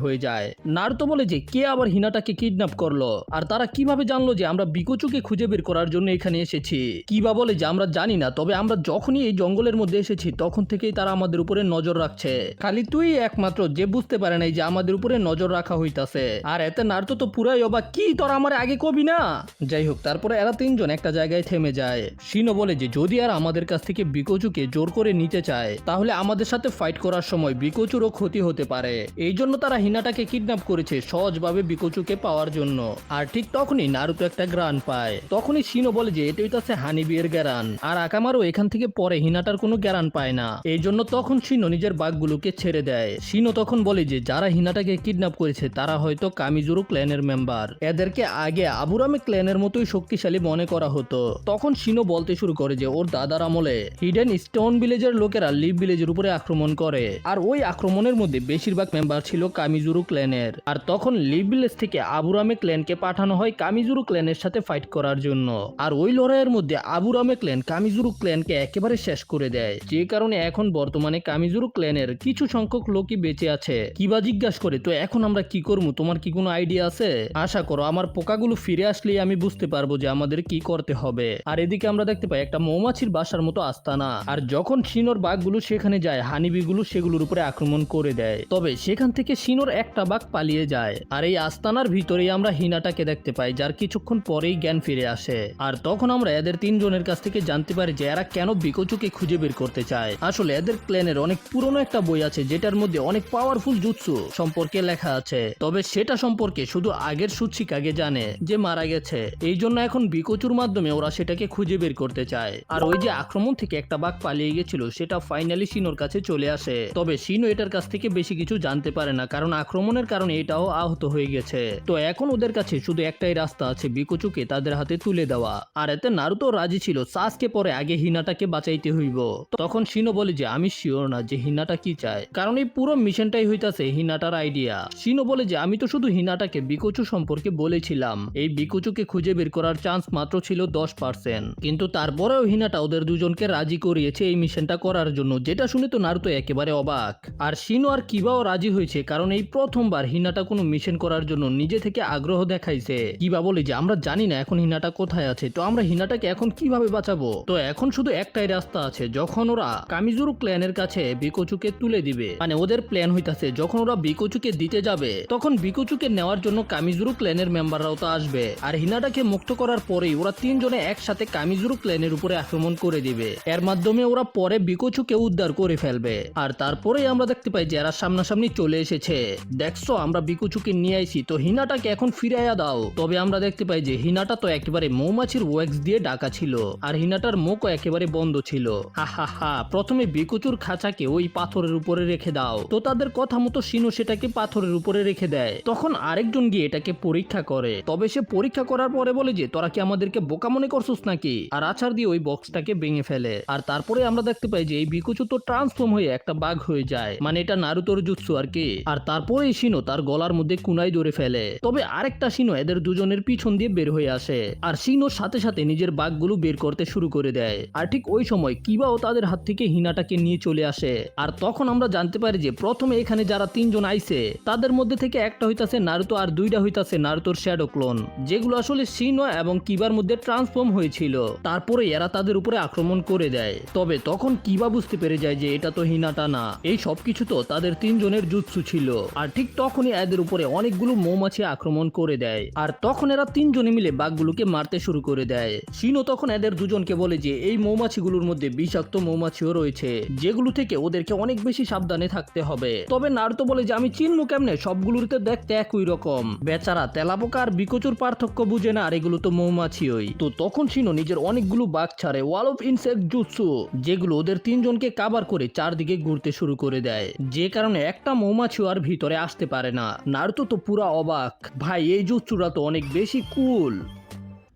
হয়ে যায়। নারুতো বলে যে কে আবার হিনাটাকে কিডন্যাপ করলো আর তারা কিভাবে জানলো যে আমরা বিকোচুকে খুঁজে বের করার জন্য এখানে এসেছি। কিবা বলে যে আমরা জানি না, তবে আমরা যখনই এই জঙ্গলের মধ্যে এসেছি তখন থেকেই তারা আমাদের উপরে নজর রাখছে। খালি তুই একমাত্র যে বুঝতে পারে নাই যে আমাদের উপরে নজর রাখা হইতাছে। আর এতে নারুতো তো পুরাই অবাক, কি তোরা আমার আগে কবি না। যাই হোক, তারপরে এরা তিনজন একটা জায়গায় থেমে যায়। শিনো বলে যে যদি আর আমাদের কাছ থেকে বিকোচুকে জোর করে নিতে চায় তাহলে আমাদের সাথে ফাইট করার সময় বিকোচুরও ক্ষতি হতে পারে। এই জন্য তারা হিনাটাকে কিডন্যাপ করেছে সহজভাবে বিকোচুকে পাওয়ার জন্য। আর ঠিক তখনই নারুতো একটা গ্রান পায়। তখনই শিনো বলে যে এটা হইতাছে হানিবিয়ের গ্যারান। আর আকামারও এখান থেকে পরে হিনাটার কোনো গ্যারান পায় না। এই জন্য তখন শিনো নিজের বাঘগুলোকে ছেড়ে দেয়। শিনো তখন বলে যে যারা হিনাটাকে কিডন্যাপ করেছে তারা হয়তো কামিজুরু ক্ল্যানের মেম্বার। এদেরকে আগে আবুরামে ক্ল্যানের মতোই শক্তিশালী মনে করা হতো। তখন শিনো বলতে শুরু করে যে ওর দাদার আমলে হিডেন স্টোন ভিলেজের লোকেরা লিভ ভিলেজের উপরে আক্রমণ করে। আর ওই আক্রমণের মধ্যে বেশিরভাগ মেম্বার ছিল কামিজুরু ক্ল্যানের। আর তখন লিভ ভিলেজ থেকে আবুরামে ক্ল্যানকে পাঠানো হয় কামিজুরু ক্ল্যানের সাথে ফাইট করার জন্য। আর ওই লড়াইয়ের মধ্যে আবুরামে ক্ল্যান কামিজুরু ক্ল্যানকে একেবারে শেষ করে দেয়। যে কারণে এখন বর্তমানে কামিজুরু ক্ল্যানের কিছু সংখ্যক লোকই বেঁচে আছে। কিবা জিজ্ঞাসা করে তো এখন আমরা কি করবো, তোমার কি কোনো আইডিয়া আছে? আশা করো আমার পোকাগুলো ফিরে আসলেই আমি বুঝতে পারবো যে আমাদের কি করতে হবে। আর এদিকে আমরা দেখতে পাই একটা মৌমাছির বাসার মতো আস্তানা। আর যখন শিনোর বাঘগুলো সেখানে যায় হানিবিগুলো সেগুলোর উপরে আক্রমণ করে দেয়। তবে সেখান থেকে শিনোর একটা বাঘ পালিয়ে যায়। আর এই আস্তানার ভিতরেই আমরা হিনাটাকে দেখতে পাই, যার কিছুক্ষণ পরেই জ্ঞান ফিরে আসে। আর তখন আমরা এদের তিনজনের কাছ থেকে জানতে পারি যে এরা কেন বিকোচুকে খুঁজে বের করতে চায়। আসলে এদের ক্ল্যানের অনেক পুরনো একটা বই আছে যেটার মধ্যে অনেক পাওয়ারফুল জুৎসু সম্পর্কে লেখা আছে। তবে সেটা সম্পর্কে শুধু আগের সুচিকাগে জানে যে মারা গেছে। এই জন্য এখন বিকোচুর মাধ্যমে ওরা সেটাকে খুঁজে বের করতে চায়। আর ওই যে আক্রমণ থেকে একটা বাঘ পালিয়ে গেছিল সেটা ফাইনালি শিনোর কাছে চলে আসে। তবে শিনো এটার কাছ থেকে বেশি কিছু জানতে পারে না, কারণ আক্রমণের কারণে এটাও আহত হয়ে গেছে। তো এখন ওদের কাছে শুধু একটাই রাস্তা আছে, বিকোচুকে তাদের হাতে তুলে দেওয়া। আর এতে নারুতো রাজি ছিল সাসকে পরে আগে হিনাটাকে বাঁচাইতে হইব। তখন শিনো বলে যে আমি শিওর না যে হিনাটা কি চায়, কারণ এই পুরো মিশনটাই হইতাছে হিনাটার আইডিয়া। শিনো বলে যে আমি তো শুধু হিনাটাকে বিকোচু সম্পর্কে বলেছিলাম। এই বিকোচুকে খুঁজে বের করার চান্স মাত্র ছিল 10%, কিন্তু তারপরেও হিনাটা ওদের দুজনকে রাজি করিয়েছে এই মিশনটা করার জন্য, যেটা শুনে তো নারুতো একেবারে অবাক। আর শিনো আর কিবাও রাজি হয়েছে, কারণ এই প্রথমবার হিনাটা কোনো মিশন করার জন্য নিজে থেকে আগ্রহ দেখাইছে। কিবা বলে যে আমরা জানি না এখন হিনাটা কোথায় আছে, তো আমরা হিনাটাকে এখন কিভাবে বাঁচাবো? তো এখন শুধু একটাই রাস্তা আছে, যখন ওরা কামিজুরু ক্ল্যানের কাছে বিকোচুকে তুলে দিবে, মানে ওদের প্ল্যান হইতাছে যখন ওরা বিকোচুকে দিতে যাবে তখন বিকোচুকে নেওয়ার জন্য কামিজুরু ক্ল্যানের মেম্বাররাও তো আসবে। আর হিনাটাকে মুক্ত করার পরেই ওরা তিনজনে একসাথে কামিজুরু ক্ল্যানের উপরে আক্রমণ করে দিবে। এর মাধ্যমে ওরা পরে বিকোচুকে উদ্ধার করে ফেলবে। আর তারপরেই আমরা দেখতে পাই যে এরা সামনাসামনি চলে এসেছে। দেখছো আমরা বিকোচুকে নিয়ে আইছি, তো হিনাটাকে এখন ফিরাইয়া দাও। তবে আমরা দেখতে পাই যে হিনাটা তো একেবারে মৌমাছির ওয়্যাক্স দিয়ে ঢাকা ছিল, আর হিনাটার মুখও একেবারে বন্ধ ছিল। হা হা হা, প্রথমে বিকোচুর খাঁচাকে ওই পাথরের উপরে রেখে দাও। তো তাদের কথা মতো শিনো সেটাকে পাথরের উপরে রেখে দেয়। তখন আরেকজন গিয়ে এটাকে পরীক্ষা করে। তবে সে পরীক্ষা করার পরে বলে যে তোরা কি আমাদেরকে বোকা মনে করছিস নাকি, আর আছাড় দিয়ে ওই বক্সটাকে ভেঙে ফেলে। আর তারপরে আমরা দেখতে পাই যে এই বিকোচু তো ট্রান্সফর্ম হয়ে একটা বাঘ হয়ে যায়, মানে এটা নারুতোর জুৎসু আর কি। আর তারপরেই শিনো তার গলার মধ্যে কুনাই ধরে ফেলে। তবে আরেকটা শিনো এদের দুজনের পিছন দিয়ে বের হয়ে আসে, আর শিনোর সাথে সাথে নিজের বাঘগুলো বের করতে শুরু করে দেয়। আর ঠিক ওই সময় কিবাও তাদের হাত থেকে হিনাটাকে নিয়ে চলে আসে। আর তখন আমরা জানতে পারি যে প্রথমে এখানে যারা তিনজন আইছে তাদের মধ্যে থেকে একটা হইতাছে নারুতো আর দুইটা হইতাছে নারুতোর শ্যাডো ক্লোন, যেগুলো আসলে শিনো এবং কিবার মধ্যে ট্রান্সফর্ম হয়েছিল। তারপরে এরা তাদের উপরে আক্রমণ করে দেয়। তবে তখন কিবা বুঝতে পেরে যায় যে এটা তো হিনাটা না, এই সবকিছু তো তাদের তিনজনের জুৎসু ছিল। আর ঠিক তখনই এদের উপরে অনেকগুলো মৌমাছি আক্রমণ করে দেয়। আর তখন এরা তিনজনে মিলে বাঘগুলোকে মারতে শুরু করে দেয়। শিনো তখন এদের দুজনকে বলে যে এই মৌমাছিগুলোর মধ্যে বিষাক্ত মৌমাছিও রয়েছে, যেগুলো থেকে ওদেরকে অনেক বেশি সাবধানে থাকতে হবে। তবে নারুতো বলে যে আমি চিনবো কেমনে, সবগুলোতে দেখতে একই রকম। বেচারা তেলাপোকা আর বিকোচুর পার্থক্য বুঝে না, আর এগুলো তো মৌমাছিই। তো তখন শিনো নিজের অনেকগুলো বাঘ ছাড়ে ওয়াল অফ ইনসেক্ট জুৎসু, যেগুলো ওদের তিনজনকে কাভার করে চারদিকে ঘুরতে শুরু করে দেয়, যে কারণে একটা মৌমাছিও আর ভিতরে আসতে পারে না। নারুতো তো পুরা অবাক, ভাই এই জুৎসুরা তো অনেক বেশি কুল।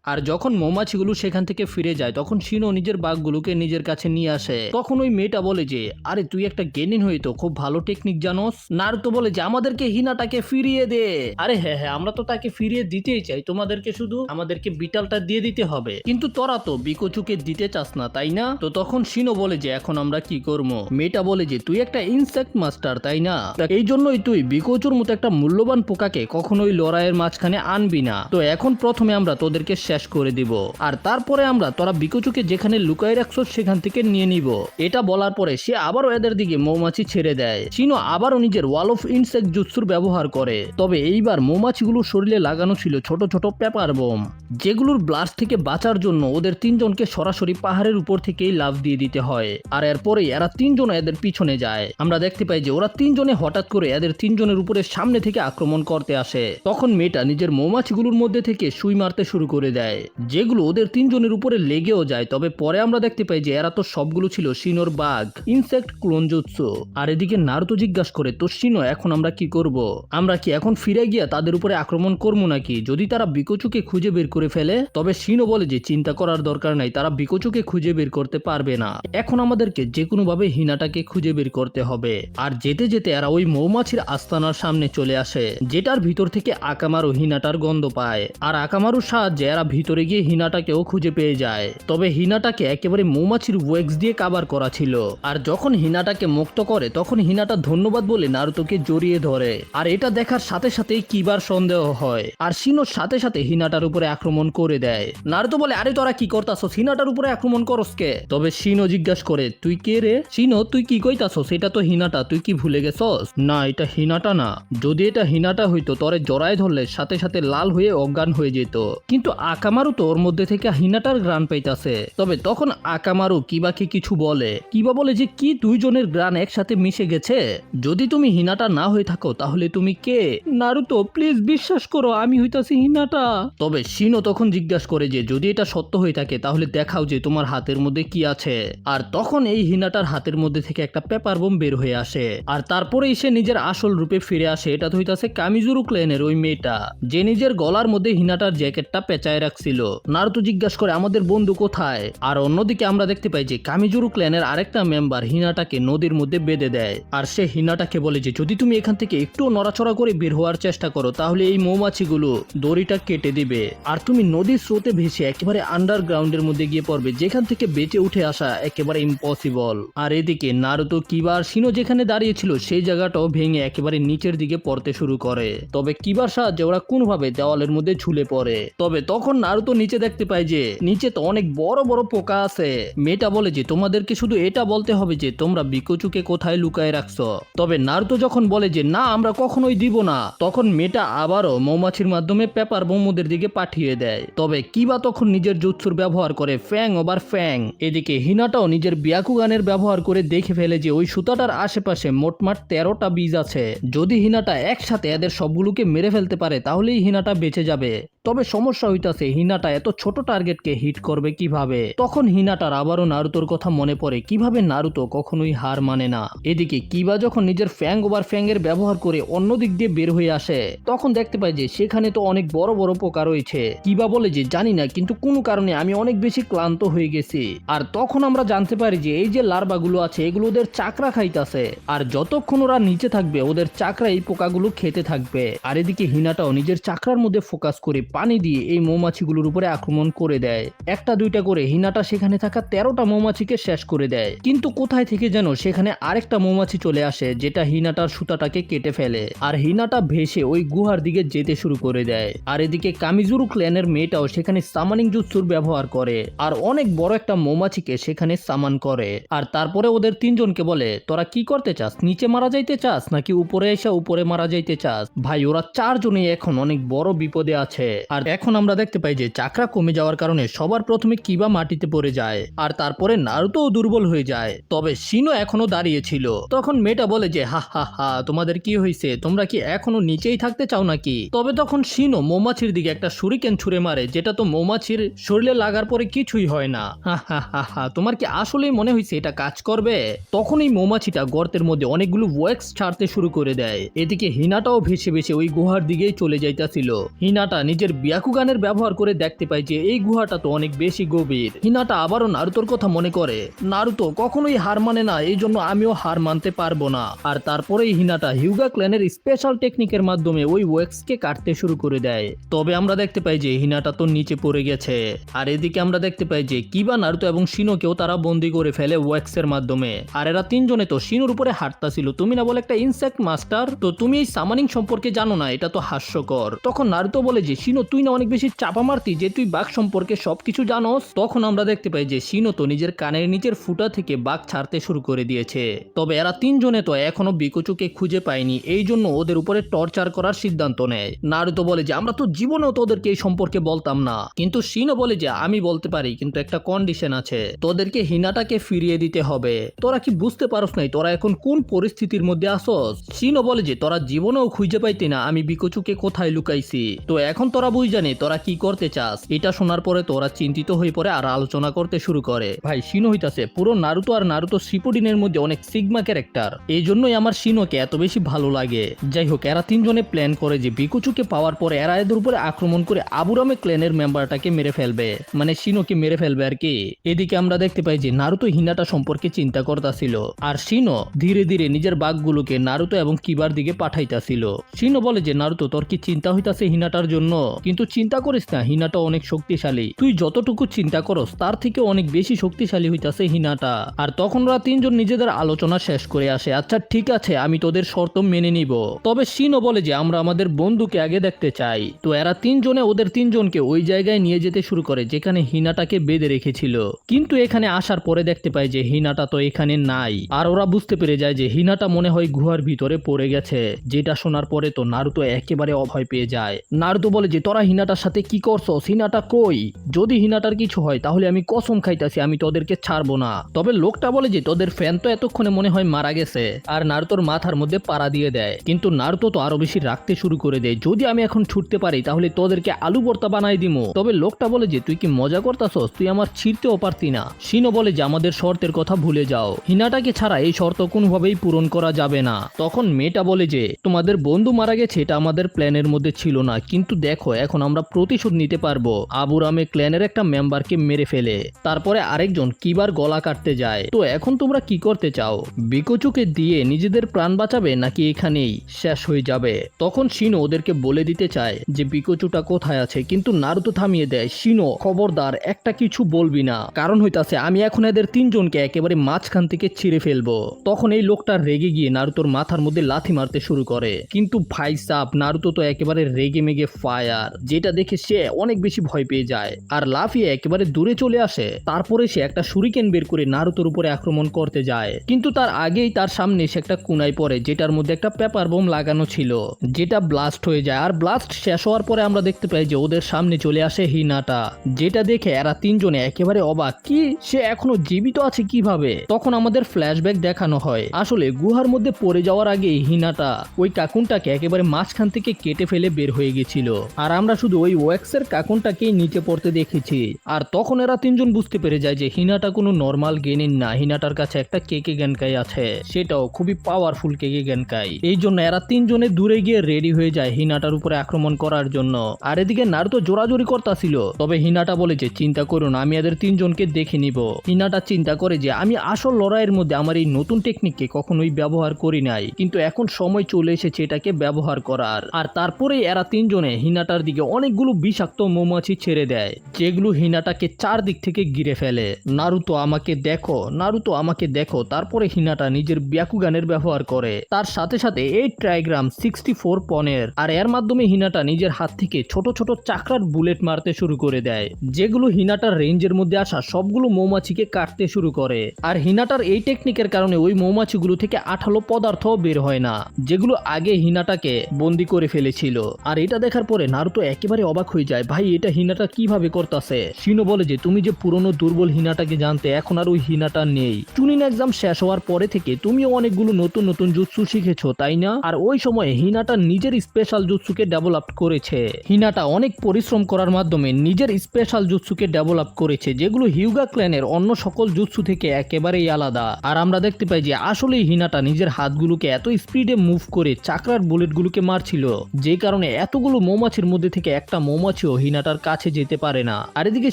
আর যখন মৌমাছিগুলো সেখান থেকে ফিরে যায় তখন শিনো নিজের বাঘগুলোকে নিজের কাছে নিয়ে আসে। তখন ওই মেয়েটা বলে যে আরে তুই একটা গেনিন হয়ে তো খুব ভালো টেকনিক জানোস। নারুতো বলে যে আমাদেরকে হিনাটাকে ফিরিয়ে দে। আরে হ্যাঁ হ্যাঁ আমরা তো তাকে ফিরিয়ে দিতেই চাই, তোমাদেরকে শুধু আমাদেরকে বিটালটা দিয়ে দিতে হবে, কিন্তু তোরা তো বিকোচুকে দিতে চাস না তাই না? তো তখন শিনো বলে যে এখন আমরা কি করবো? মেয়েটা বলে যে তুই একটা ইনসেক্ট মাস্টার তাই না, এই জন্যই তুই বিকোচুর মতো একটা মূল্যবান পোকাকে কখনোই লড়াইয়ের মাঝখানে আনবি না। তো এখন প্রথমে আমরা তোদেরকে শেষ করে দিব, আর তারপরে আমরা তোরা বিকোচুকে যেখানে লুকায় রাখছো সেখান থেকে নিয়ে নিব। এটা বলার পরে সে আবারও এদের দিকে মৌমাছি ছেড়ে দেয়। শিনো আবারও নিজের ওয়াল অফ ইনসেক্ট জুৎসুর ব্যবহার করে, তবে এইবার মৌমাছিগুলোর শরীরে লাগানো ছিল ছোট ছোট পেপার বোম, যেগুলোর ব্লাস্ট থেকে বাঁচার জন্য ওদের তিনজনকে সরাসরি পাহাড়ের উপর থেকেই লাফ দিয়ে দিতে হয়। আর এরপরেই এরা তিনজন এদের পিছনে যায়। আমরা দেখতে পাই যে ওরা তিনজনে হঠাৎ করে এদের তিনজনের উপরে সামনে থেকে আক্রমণ করতে আসে। তখন মেয়েটা নিজের মৌমাছিগুলোর মধ্যে থেকে সুই মারতে শুরু করে দেয়, যেগুলো ওদের তিনজনের উপরে লেগেও যায়। তবে পরে আমরা দেখতে পাই যে এরা তো সবগুলো ছিল শিনোর বাঘ ইনসেক্ট ক্লোন জুৎসু। আর এদিকে নারুতো জিজ্ঞাসা করে তো শিনো এখন আমরা কি করব? আমরা কি এখন ফিরে গিয়ে তাদের উপরে আক্রমণ করবো নাকি যদি তারা বিকোচুকে খুঁজে বের করে ফেলে? তবে শিনো বলে যে চিন্তা করার দরকার নাই, তারা বিকোচুকে খুঁজে বের করতে পারবে না। এখন আমাদেরকে যে কোনো ভাবে হিনাটাকে খুঁজে বের করতে হবে। আর যেতে যেতে এরা ওই মৌমাছির আস্তানার সামনে চলে আসে, যেটার ভিতর থেকে আকামারু হিনাটার গন্ধ পায়। আর আকামারুর সাহায্যে এরা ভিতরে গিয়ে হিনাটাকেও খুঁজে পেয়ে যায়। তবে হিনাটাকে একেবারে মৌমাছির ওয়েক্স দিয়ে কাভার করা ছিল। আর যখন হিনাটাকে মুক্ত করে তখন হিনাটা ধন্যবাদ বলে নারুতোকে জড়িয়ে ধরে। আর এটা দেখার সাথে সাথেই কিবার সন্দেহ হয়, আর শিনোর সাথে সাথে হিনাটার উপরে আক্রমণ করে দেয়। নারুতো বলে আরে তোরা কি করতাছস, হিনাটার উপরে আক্রমণ করস কে? তবে শিনো জিজ্ঞাসা করে তুই কে রে? শিনো তুই কি কইতাছস? এটা তো হিনাটা, তুই কি ভুলে গেছস? না এটা হিনাটা না, যদি এটা হিনাটা হইতো তরে জড়ায় ধরলে সাথে সাথে লাল হয়ে অজ্ঞান হয়ে যেত, কিন্তু আকামারু তো ওর মধ্যে থেকে হিনাটার গ্রান পাইতাছে। তবে তখন আকামারু কিবাকে কিছু বলে, কিবা বলে যে কি দুইজনের গ্রান একসাথে মিশে গেছে, যদি তুমি হিনাটা না হয়ে থাকো তাহলে তুমি কে? নারুতো প্লিজ বিশ্বাস করো আমি হইতাছি হিনাটা। তবে শিনো তখন জিজ্ঞাসা করে যে যদি এটা সত্য হয়ে থাকে তাহলে দেখাও যে তোমার হাতের মধ্যে কি আছে। আর তখন এই হিনাটার হাতের মধ্যে থেকে একটা পেপার বোম বের হয়ে আসে, আর তারপরেই সে নিজের আসল রূপে ফিরে আসে। এটা তো হইতাছে কামিজুরু ক্লেনের ওই মেয়েটা, যে নিজের গলার মধ্যে হিনাটার জ্যাকেটটা পেঁচায় রাখছিল। নারুতো জিজ্ঞাসা করে আমাদের বন্ধু কোথায়? আর অন্যদিকে আমরা দেখতে পাই যে কামিজুরু ক্লেনের আরেকটা মেম্বার হিনাটাকে নদীর মধ্যে বেঁধে দেয়। আর সে হিনাটাকে বলে যে যদি তুমি এখান থেকে একটু নড়াচড়া করে বের হওয়ার চেষ্টা করো তাহলে এই মৌমাছিগুলো দড়িটা কেটে দিবে, আর তুমি নদীর স্রোতে ভেসে একেবারে আন্ডারগ্রাউন্ডের মধ্যে গিয়ে পড়বে, যেখান থেকে বেঁচে উঠে আসা একেবারে ইম্পসিবল। আর এদিকে নারুতো কিবার শিনো যেখানে দাঁড়িয়েছিল সেই জায়গাটাও ভেঙে একেবারে নিচের দিকে পড়তে শুরু করে। তবে কিবার সাহায্যে ওরা কোনোভাবে দেওয়ালের মধ্যে ঝুলে পড়ে। তবে তখন নারুতো নিচে দেখতে পায় যে নিচে তো অনেক বড় বড় পোকা আছে। মেয়েটা বলে যে তোমাদেরকে শুধু এটা বলতে হবে যে তোমরা বিকোচুকে কোথায় লুকায় রাখছো। তবে নারুতো যখন বলে যে না আমরা কখনোই দিব না, তখন মেয়েটা আবারও মৌমাছির মাধ্যমে পেপার বোমদের দিকে পাঠিয়ে দেয়। তবে কিবা তখন নিজের জুৎসুর ব্যবহার করে ফ্যাং ওভার ফ্যাং। এদিকে হিনাটাও নিজের বিয়াকুগানের ব্যবহার করে দেখে ফেলে যে ওই সুতাটার আশেপাশে মোটমাট 13টা বীজ আছে। যদি হিনাটা একসাথে এদের সবগুলোকে মেরে ফেলতে পারে তাহলেই হিনাটা বেঁচে যাবে। তবে সমস্যা হইতাছে হিনাটা এত ছোট টার্গেটকে হিট করবে কিভাবে? তখন হিনাটার আবারও নারুতোর কথা মনে পড়ে, কিভাবে নারুতো কখনোই হার মানে না। এদিকে কিবা যখন নিজের ফ্যাং ওভার ফ্যাং এর ব্যবহার করে অন্য দিক দিয়ে বের হয়ে আসে তখন দেখতে পাই যে সেখানে তো অনেক বড় বড় পোকা রয়েছে। কিবা বলে যে জানি না, কিন্তু কোনো কারণে আমি অনেক বেশি ক্লান্ত হয়ে গেছি। আর তখন আমরা জানতে পারি যে এই যে লার্ভাগুলো আছে এগুলো ওদের চাকরা খাইতাছে, আর যতক্ষণ ওরা নিচে থাকবে ওদের চাকরা এই পোকাগুলো খেতে থাকবে। আর এদিকে হিনাটাও নিজের চাকরার মধ্যে ফোকাস করে পানি দিয়ে এই মৌমাছিগুলোর উপরে আক্রমণ করে দেয়। একটা দুইটা করে হিনাটা সেখানে থাকা 13টা মৌমাছিকে শেষ করে দেয়, কিন্তু কোথায় থেকে যেন সেখানে আরেকটা মৌমাছি চলে আসে যেটা হিনাটার সুতাটাকে কেটে ফেলে। আর হিনাটা ভেসে ওই গুহার দিকে যেতে শুরু করে দেয়। আর এদিকে কামিজুরু ক্ল্যানের মেয়েটাও সেখানে সামানিং জুৎসুর ব্যবহার করে আর অনেক বড় একটা মৌমাছিকে সেখানে সামান করে। আর তারপরে ওদের তিনজনকে বলে তোরা কি করতে চাস, নিচে মারা যাইতে চাস নাকি উপরে এসে উপরে মারা যাইতে চাস? ভাই ওরা চারজনই এখন অনেক বড় বিপদে আছে। আর এখন আমরা দেখতে পাই যে চাকরা কমে যাওয়ার কারণে সবার প্রথমে কিবা মাটিতে পড়ে যায়, আর তারপরে নারুতোও দুর্বল হয়ে যায়। তবে শিনো এখনো দাঁড়িয়ে ছিল। তখন মেয়েটা বলে যে হা হা হা তোমাদের কি হয়েছে, তোমরা কি এখনো নিচেই থাকতে চাও নাকি? তবে তখন শিনো মৌমাছির দিকে একটা শুরিকেন ছুঁড়ে মারে, যেটা তো মৌমাছির শরীরে লাগার পরে কিছুই হয় না। হা হা হা হা তোমার কি আসলেই মনে হয়েছে এটা কাজ করবে? তখন এই মৌমাছিটা গর্তের মধ্যে অনেকগুলো ওয়েক্স ছাড়তে শুরু করে দেয়। এদিকে হিনাটাও ভেসে ভেসে ওই গুহার দিকেই চলে যাইতাছিল। হিনাটা নিজের ব্যাকুগানের ব্যবহার করে দেখতে পায় যে এই গুহাটা তো অনেক বেশি গভীর। হিনাটা আবারও নারুতোর কথা মনে করে, নারুতো কখনোই হার মানে না, এই জন্য আমিও হার মানতে পারবো না। আর তারপরেই হিনাটা হিউগা ক্ল্যানের স্পেশাল টেকনিকের মাধ্যমে ওই ওয়েক্সকে কাটতে শুরু করে দেয়। তবে আমরা দেখতে পাই যে হিনাটা তো নিচে পড়ে গেছে। আর এদিকে আমরা দেখতে পাই যে কিবা, নারুতো এবং শিনোকেও তারা বন্দি করে ফেলে ওয়েক্সের মাধ্যমে। আর এরা তিনজনে তো শিনোর উপরে হাঁটতাছিল। তুমি না বলে একটা ইনসেক্ট মাস্টার, তো তুমি এই সামানিং সম্পর্কে জানো না, এটা তো হাস্যকর। তখন নারুতো বলে যে শিনো তুই না অনেক বেশি চাপা মারতি যে তুই বাঘ সম্পর্কে সবকিছু জানোস। তখন আমরা দেখতে পাই যে শিনো তো নিজের কানের নিচের ফুটা থেকে বাঘ ছাড়তে শুরু করে দিয়েছে। তবে এরা তিনজনে তো এখনো বিকোচুকে খুঁজে পায়নি, এই জন্য ওদের উপরে টর্চার করার সিদ্ধান্ত নেয়। নারুতো বলে যে আমরা তো জীবনেও তোদেরকে এই সম্পর্কে বলতাম না, কিন্তু শিনো বলে যে আমি বলতে পারি, কিন্তু একটা কন্ডিশন আছে, তোদেরকে হিনাটাকে ফিরিয়ে দিতে হবে। তোরা কি বুঝতে পারস নাই তোরা এখন কোন পরিস্থিতির মধ্যে আসস? শিনো বলে যে তোরা জীবনেও খুঁজে পাইতি না আমি বিকোচুকে কোথায় লুকাইছি, তো এখন তোরা বুঝ জানি তোরা কি করতে চাস। এটা শোনার পরে তোরা চিন্তিত হয়ে পড়ে আর আলোচনা করতে শুরু করে। ভাই শিনো হইতাছে পুরো নারুতো আর নারুতো শিপুডিনের মধ্যে অনেক সিগমা ক্যারেক্টার, এই জন্যই আমার শিনোকে এত বেশি ভালো লাগে। যাই হোক, এরা তিনজনে প্ল্যান করে যে বিকোচুকে পাওয়ার পরে এরা এদের উপরে আক্রমণ করে আবুরামে ক্ল্যানের মেম্বারটাকে মেরে ফেলবে, মানে শিনোকে মেরে ফেলবে আর কি। এদিকে আমরা দেখতে পাই যে নারুতো হিনাটা সম্পর্কে চিন্তা করতেছিল, আর শিনো ধীরে ধীরে নিজের বাঘগুলোকে নারুতো এবং কিবার দিকে পাঠাইতাছিল। শিনো বলে যে নারুতো তোর কি চিন্তা হইতাছে হিনাটার জন্য, কিন্তু চিন্তা করিস না, হিনাটা অনেক শক্তিশালী, তুই যতটুকু চিন্তা করস তার থেকে অনেক বেশি শক্তিশালী হইতাছে হিনাটা। আর তখন ওরা তিনজন নিজেদের আলোচনা শেষ করে আসে। আচ্ছা ঠিক আছে, আমি তোদের শর্ত মেনে নিব, তবে শিনো বলে যে আমরা আমাদের বন্ধুকে আগে দেখতে চাই। তো এরা তিনজনে ওদের তিনজনকে ওই জায়গায় নিয়ে যেতে শুরু করে যেখানে হিনাটাকে বেঁধে রেখেছিল। কিন্তু এখানে আসার পরে দেখতে পায় যে হিনাটা তো এখানে নাই, আর ওরা বুঝতে পেরে যায় যে হিনাটা মনে হয় গুহার ভিতরে পড়ে গেছে। যেটা শোনার পরে তো নারুতো একেবারে অভয় পেয়ে যায়। নারুতো বলে যে তোরা হিনাটার সাথে কি করছস, হিনাটা কই? যদি হিনাটার কিছু হয় তাহলে আমি কসম খাইতাছি আমি তোদেরকে ছাড়বো না। তবে লোকটা বলে যে তোদের ফ্যান তো এতক্ষণে মনে হয় মারা গেছে, আর নারুতোর মাথার মধ্যে পাড়া দিয়ে দেয়। কিন্তু নারুতো তো আরো বেশি রাখতে শুরু করে দেয়, যদি আমি এখন ছুটতে পারি তাহলে তোদেরকে আলু ভর্তা বানাই দিমু। তবে লোকটা বলে যে তুই কি মজা করতাছস, তুই আমার ছিঁড়তেও পারতি না। শিনো বলে যে আমাদের শর্তের কথা ভুলে যাও, হিনাটাকে ছাড়া এই শর্ত কোনোভাবেই পূরণ করা যাবে না। তখন মেয়েটা বলে যে তোমাদের বন্ধু মারা গেছে এটা আমাদের প্ল্যানের মধ্যে ছিল না, কিন্তু দেখো এখন আমরা প্রতিশোধ নিতে পারবো। আবুরামে ক্ল্যানের একটা মেম্বারকে মেরে ফেলে তারপরে আরেকজন কিবার গলা কাটতে যায়। তো এখন তোমরা কি করতে চাও? বিকোচুকে দিয়ে নিজেদের প্রাণ বাঁচাবে নাকি এখানেই শেষ হয়ে যাবে? তখন শিনো ওদেরকে বলে দিতে চায় যে বিকোচুটা কোথায় আছে, কিন্তু নারুতো থামিয়ে দেয়, শিনো খবরদার একটা কিছু বলবি না, কারণ হইতাছে আমি এখন এদের তিনজনকে একেবারে মাঝখান থেকে ছিঁড়ে ফেলবো। তখন এই লোকটা রেগে গিয়ে নারুতোর মাথার মধ্যে লাথি মারতে শুরু করে, কিন্তু ভাই সাব নারুতো তো একেবারে রেগে মেগে ফায়ার, যেটা দেখে সে অনেক বেশি ভয় পেয়ে যায় আর লাফিয়ে একেবারে দূরে চলে আসে। তারপরে সে একটা শুরিকেন বের করে নারুতোর উপরে আক্রমণ করতে যায়, কিন্তু তার আগেই তার সামনে সে একটা কুনায় পড়ে যেটার মধ্যে একটা পেপার বোম লাগানো ছিল, যেটা ব্লাস্ট হয়ে যায়। আর ব্লাস্ট শেষ হওয়ার পরে আমরা দেখতে পাই যে ওদের সামনে চলে আসে হিনাটা, যেটা দেখে এরা তিনজনে একেবারে অবাক, কি সে এখনো জীবিত আছে কিভাবে? তখন আমাদের ফ্ল্যাশব্যাক দেখানো হয়, আসলে গুহার মধ্যে পড়ে যাওয়ার আগে হিনাটা ওই কাকুনটাকে একেবারে মাঝখান থেকে কেটে ফেলে বের হয়ে গেছিল, আর আমরা শুধু ওই ওয়াক্সের কাকুনটাকেই নিচে পড়তে দেখেছি। আর তখন এরা তিনজন বুঝতে পেরে যায় যে হিনাটা কোনো নর্মাল গেনিন না, হিনাটার কাছে একটা কেকে গেনকাই আছে, সেটাও খুবই পাওয়ারফুল কেকে গেনকাই। এই জন্য এরা তিনজনে দূরে গিয়ে রেডি হয়ে যায় হিনাটার উপরে আক্রমণ করার জন্য। আর এদিকে নারুতো জোরাজোরি করতেছিল, তবে হিনাটা বলে যে চিন্তা করো না, আমি এদের তিনজনকে দেখে নিব। হিনাটা চিন্তা করে যে আমি আসল লড়াইয়ের মধ্যে আমার এই নতুন টেকনিককে কখনোই ব্যবহার করি নাই, কিন্তু এখন সময় চলে এসেছে এটাকে ব্যবহার করার। আর তারপরে এরা তিনজনে হিনাটার দিকে অনেকগুলো বিষাক্ত মৌমাছি ছেড়ে দেয়, যেগুলো হিনাটাকে চারদিক থেকে ঘিরে ফেলে। নারুতো আমাকে দেখো, নারুতো আমাকে দেখো। তারপরে হিনাটা নিজের ব্যাকুগানের ব্যবহার করে, তার সাথে সাথে 8 ট্রাইগ্রাম 64 পনের, আর এর মাধ্যমে হিনাটা নিজের হাত থেকে ছোট ছোট চাকরার বুলেট মারতে শুরু করে দেয়, যেগুলো হিনাটার রেঞ্জের মধ্যে আসা সবগুলো মৌমাছিকে কাটতে শুরু করে। আর হিনাটার এই টেকনিকের কারণে ওই মৌমাছিগুলো থেকে আঠালো পদার্থ বের হয় না, যেগুলো আগে হিনাটাকে বন্দি করে ফেলেছিল। আর এটা দেখার পরে নারুতো একেবারে অবাক হয়ে যায়, ভাই এটা হিনাটা কিভাবে করতেছে? শিনো বলে যে তুমি যে পুরনো দুর্বল হিনাটাকে জানতে, এখন আর ওই হিনাটা নেই। চুনিন এক্সাম শেষ হওয়ার পরে থেকে তুমিও অনেকগুলো নতুন নতুন জুৎসু শিখেছো তাই না? আর ওই সময় হিনাটা নিজের স্পেশাল জুৎসুকে ডেভেলপ করেছে। হিনাটা অনেক পরিশ্রম করার মাধ্যমে নিজের স্পেশাল জুৎসুকে ডেভেলপ করেছে, যেগুলো হিউগা ক্ল্যানের অন্য সকল জুৎসু থেকে একেবারেই আলাদা। আর আমরা দেখতে পাই যে আসলেই হিনাটা নিজের হাতগুলোকে এত স্পিডে মুভ করে চাকরার বুলেটগুলোকে মারছিল, যে কারণে এতগুলো মৌমাছির মধ্যে মধ্যে থেকে একটা মৌমাছিও হিনাটার কাছে যেতে পারে না। আর এদিকে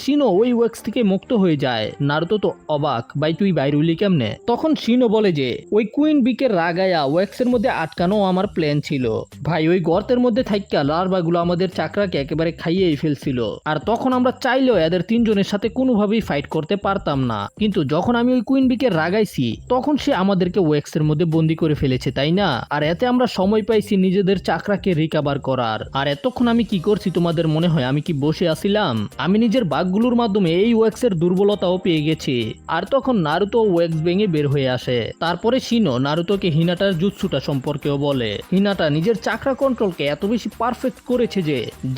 শিনো ওই ওয়াক্স থেকে মুক্ত হয়ে যায়। নারুতো তো অবাক, ভাই তুই বাইরে হইলি কেমনে? তখন শিনো বলে যে ওই কুইন বিকে রাগায়া ওয়াক্সের মধ্যে আটকানো আমার প্ল্যান ছিল ভাই। ওই গর্তের মধ্যে থাইকা লার্ভাগুলো আমাদের চাকরাকে একেবারে খাইয়েই ফেলছিল। আর তখন আমরা চাইলেও এদের তিনজনের সাথে কোনোভাবেই ফাইট করতে পারতাম না। কিন্তু যখন আমি ওই কুইন বিকে রাগাইছি তখন সে আমাদেরকে ওয়াক্সের মধ্যে বন্দি করে ফেলেছে, তাই না? আর এতে আমরা সময় পাইছি নিজেদের চাকরাকে রিকভার করার। আর এতক্ষণ আমি কি করছি তোমাদের মনে হয় আমি কি বসে আছিলাম? আমি নিজের বাঘগুলোর মাধ্যমে এই ওয়াক্সের দুর্বলতাও পেয়ে গেছি। আর তখন নারুতো ওয়াক্স ভেঙে বের হয়ে আসে। তারপরে শিনো নারুতোকে হিনাটার জুৎসুটা সম্পর্কেও বলে। হিনাটা নিজের চাকরা কন্ট্রোলকে এত বেশি পারফেক্ট করেছে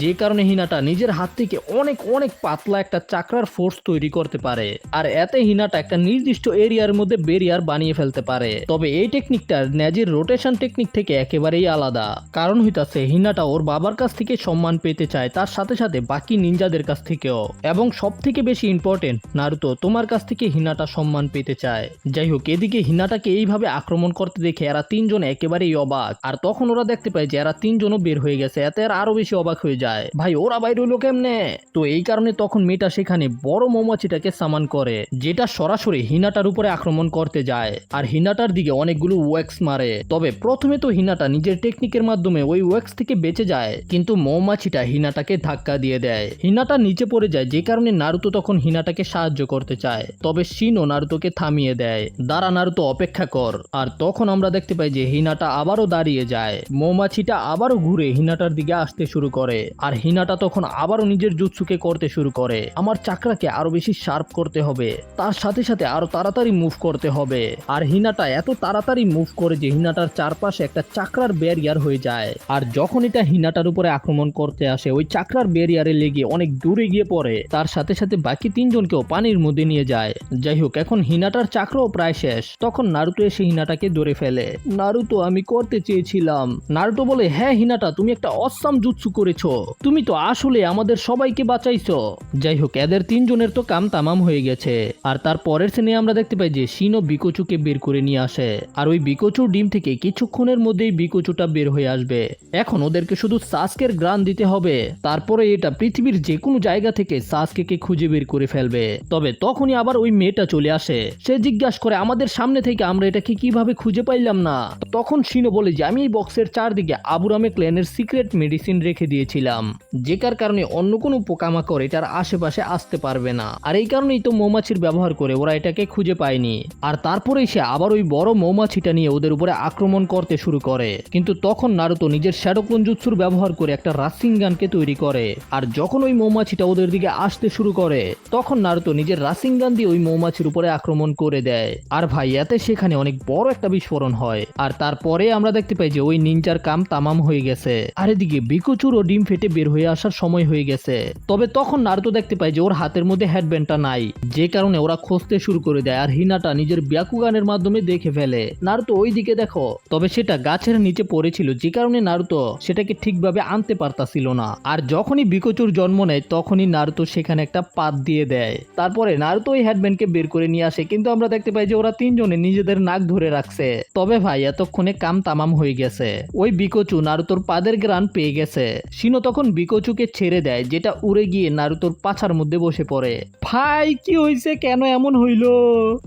যে কারণে হিনাটা নিজের হাত থেকে অনেক অনেক পাতলা একটা চাকরার ফোর্স তৈরি করতে পারে। আর এতে হিনাটা একটা নির্দিষ্ট এরিয়ার মধ্যে বেরিয়ার বানিয়ে ফেলতে পারে। তবে এই টেকনিকটা নেজির রোটেশন টেকনিক থেকে একেবারেই আলাদা। কারণ হইতাছে হিনাটা ওর বাবার কাছ থেকে সম্মান পেতে চায়, তার সাথে সাথে বাকি নিনজাদের কাছ থেকেও। এবং সব থেকে বেশি ইম্পর্টেন্ট, নারুতো তোমার কাছ থেকে হিনাটা সম্মান পেতে চায়। যাই হোক, এদিকে হিনাটাকে এইভাবে আক্রমণ করতে দেখে এরা তিনজন একেবারেই অবাক। আর তখন ওরা দেখতে পায় যে এরা তিনজনও বের হয়ে গেছে। এতে আরো বেশি অবাক হয়ে যায়, ভাই ওরা বাইরে হইলো কেমনে? তো এই কারণে তখন মেয়েটা সেখানে বড় মৌমাছিটাকে সামান করে, যেটা সরাসরি হিনাটার উপরে আক্রমণ করতে যায়। আর হিনাটার দিকে অনেকগুলো ওয়াক্স মারে। তবে প্রথমে তো হিনাটা নিজের টেকনিকের মাধ্যমে ওই ওয়াক্স থেকে বেঁচে যায়, কিন্তু মৌমাছিটা হিনাটাকে ধাক্কা দিয়ে দেয়। হিনাটা নিচে পড়ে যায়, যে কারণে নারুতো তখন হিনাটাকে সাহায্য করতে চায়। তবে শিনো নারুতোকে থামিয়ে দেয়, দাঁড়া নারুতো অপেক্ষা কর। আর তখন আমরা দেখতে পাই যে হিনাটা আবারও দাঁড়িয়ে যায়। মৌমাছিটা আবারও ঘুরে হিনাটার দিকে আসতে শুরু করে। আর হিনাটা তখন আবারও নিজের জুৎসুকে করতে শুরু করে। আমার চাকরাকে আরো বেশি শার্প করতে হবে, তার সাথে সাথে আরো তাড়াতাড়ি মুভ করতে হবে। আর হিনাটা এত তাড়াতাড়ি মুভ করে যে হিনাটার চারপাশে একটা চাকরার ব্যারিয়ার হয়ে যায়। আর যখন এটা হিনাটার উপরে আক্রমণ করতে আসে, ওই চাকরার ব্যারিয়ারে লেগে অনেক দূরে গিয়ে পড়ে। তার সাথে সাথে বাকি তিনজনকেও পানির মধ্যে নিয়ে যায়। যাই হোক, এখন হিনাটার চাকরাও প্রায় শেষ। তখন নারুতো এসে হিনাটাকে ধরে ফেলে। নারুতো আমি করতে চেয়েছিলাম। নারুতো বলে, হ্যাঁ হিনাটা, তুমি একটা অসাম জুৎসু করেছো, তুমি তো আসলে আমাদের সবাইকে বাঁচাইছো। যাই হোক, এদের তিনজনের তো কাম তামাম হয়ে গেছে। আর তার পরের সিনে আমরা দেখতে পাই যে শিনো বিকোচুকে বের করে নিয়ে আসে। আর ওই বিকোচুর ডিম থেকে কিছুক্ষণের মধ্যেই বিকোচুটা বের হয়ে আসবে। এখন ওদেরকে শুধু সাসকের গ্রান দিতে হবে, তারপরে এটা পৃথিবীর যে কোনো জায়গা থেকে সাসকেকে খুঁজে বের করে ফেলবে। তবে তখনই আবার ওই মেয়েটা চলে আসে। সে জিজ্ঞাসা করে আমাদের সামনে থেকে আমরা এটাকে কিভাবে খুঁজে পাইলাম না। তখন শিনো বলে যে আমি এই বক্সের চারদিকে আবুরামে ক্ল্যানের সিক্রেট মেডিসিন রেখে দিয়েছিলাম, যেটার কারণে অন্য কোনো পোকামাকড় এটার আশেপাশে আসতে পারবে না। আর এই কারণেই তো মৌমাছির ব্যবহার করে ওরা এটাকে খুঁজে পায়নি। আর তারপরে সে আবার ওই বড় মৌমাছিটা নিয়ে ওদের উপরে আক্রমণ করতে শুরু করে। কিন্তু তখন নারুতো নিজের শ্যাডো ক্লোন জুৎসুর ব্যবহার করে একটা রাসিং গানকে তৈরি করে। আর যখন ওই মৌমাছিটা ওদের দিকে আসতে শুরু করে, তখন নারুতো নিজের রাসিং গান দিয়ে ওই মৌমাছির উপরে আক্রমণ করে দেয়। আর ভাই এতে সেখানে অনেক বড় একটা বিস্ফোরণ হয়। আর তারপরে আমরা দেখতে পাই যে ওই নিনজার কাম তামাম হয়ে গেছে। আর এদিকে বিকোচুরও ডিম ফেটে বের হয়ে আসার সময় হয়ে গেছে। তবে তখন নারুতো দেখতে পায় যে ওর হাতের মধ্যে হেডব্যান্ডটা নাই, যে কারণে ওরা খুঁজতে শুরু করে দেয়। আর হিনাটা নিজের ব্যাকুগানের মাধ্যমে দেখে ফেলে নারুতো ওই দিকে দেখো। তবে সেটা গাছের নিচে পড়েছিল, যে কারণে নারুতো সেটাকে ঠিকভাবে আনতে পারতাছিল না। আর যখনই বিকোচুর জন্ম নেয় তখনই নারুতো সেখানে একটা পাত দিয়ে দেয়। তারপরে নারুতো ওই হেডব্যান্ডকে বের করে নিয়ে আসে, কিন্তু আমরা দেখতে পাই যে ওরা তিনজনে নিজেদের নাক ধরে রাখছে। তবে ভাই এতক্ষণে কাম তামাম হয়ে গেছে। ওই বিকোচু নারুতোর পাদের গ্রান পেয়ে গেছে। শিনো তখন বিকোচুকে ছেড়ে দেয়, যেটা উড়ে গিয়ে নারুতোর পাছার মধ্যে বসে পড়ে। ভাই কি হইছে, কেন এমন হইলো?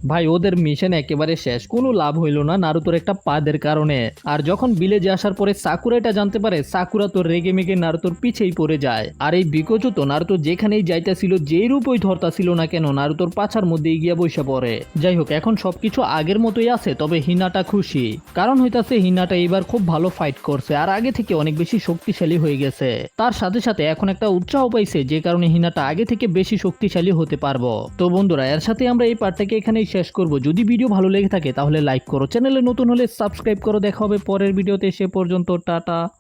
ভাই ওদের মিশন একেবারে শেষ, কোনো লাভ হইলো না নারুতোর একটা পাদের কারণে। আর যখন ভিলেজে আসার পরে সাকুরা এটা জানতে পারে, সাকুরা তো রেগে মেগে নারুতোর পিছেই পড়ে যায়। আর এই বিকোচু তো নারুতো যেখানেই যাইতেছিল, যেই রূপই ধরতাছিল না কেন, নারুতোর পাছার মধ্যে গিয়ে বসে পড়ে। যাই হোক, এখন সবকিছু আগের মতোই আছে। তবে হিনাটা খুশি, কারণ হইতাছে হিনাটা এবার খুব ভালো ফাইট করছে আর আগে থেকে অনেক বেশি শক্তিশালী হয়ে গেছে। তার সাথে সাথে এখন একটা উৎসাহ পাইছে, যে কারণে হিনাটা আগে থেকে বেশি শক্তিশালী হতে পারবো। তো বন্ধুরা, এর সাথে আমরা এই পার্টটাকে এখানেই শেষ করব। যদি ভিডিও ভালো লেগে থাকে তাহলে লাইক করো, চ্যানেলে নতুন হলে সাবস্ক্রাইব করো। দেখা হবে পরের ভিডিওতে, সে পর্যন্ত টাটা।